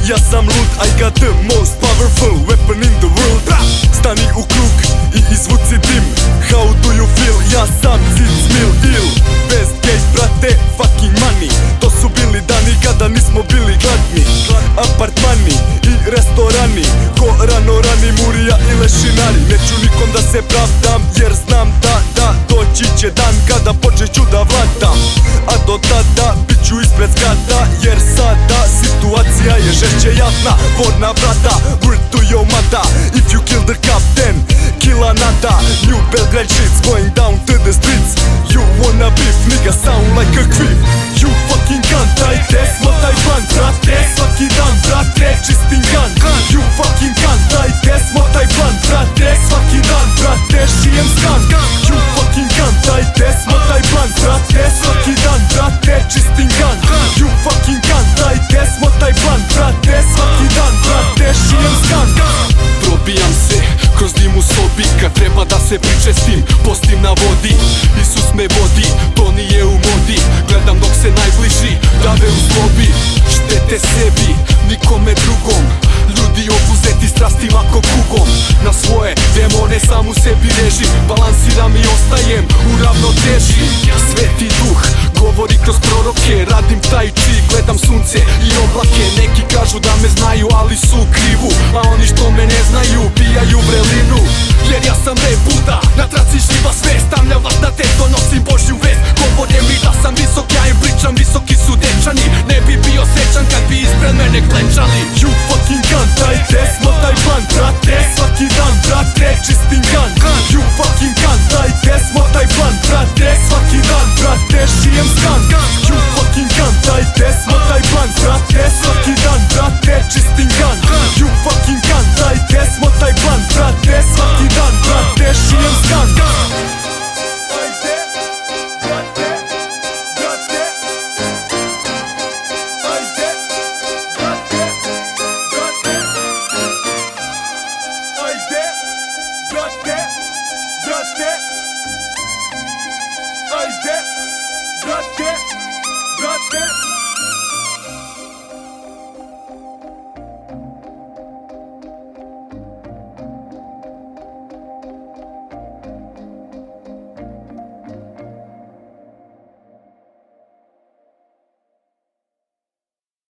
Ja sam lud, I got the most powerful weapon in the world. Stani u krug i izvuci dim. How do you feel? Ja sam Cid Smil ill. Westgate brate, fucking money. To su bili dani kada nismo bili gladni. Apartmani i restorani, ko rani Murija i lešinari. Neću nikom da se pravdam jer znam da doći će dan kada počeću da vladam. A do tada bit ću ispred zgrada jer sada situacija je žešće jadna. Vorna brata, word to your mother. If you kill the captain, kill another. New Belgrade shit's going down to the streets. You wanna beef, nigga sound like a creep. You fucking cunt, dajte smotaj plan, brate. Svaki dan, brate, čistim gun. You fucking cunt, dajte smotaj plan, brate. Svaki dan, brate, šijem skan. You fucking cunt, dajte smotaj plan, brate. Svaki dan, brate, čistim gun. You fucking cunt, dajte smotaj plan, brate. Svaki dan, brate, šijem skan. Probijam se kroz dim u sobi, kad treba da se pričestim, postim na vodi. Isus me vodi, to nije u modi. Gledam dok se najbliži da me uzlobi. Štete sebi, nikome drugom. Ljudi obuzeti strastima ko kugom. Na svoje demone sam u sebi režim. Balansiram i ostajem u ravnoteži. Sveti duh govori kroz proroke. Radim taj chi, gledam sunce i oblake. Neki kažu da me znaju, ali su u krivu. A oni što me ne znaju, pijaju vrelinu. Jer ja sam rap Buda, na traci živa svest. Stavljam vas na teto, nosim Božju vest. Govore mi da sam visok, ja im pričam, visoki su dečani. Ne bi bio srećan kad bi ispred mene klenčali. You fucking cunt, dajte smotaj plan, brate. Svaki dan, brate, čistim gun. You fucking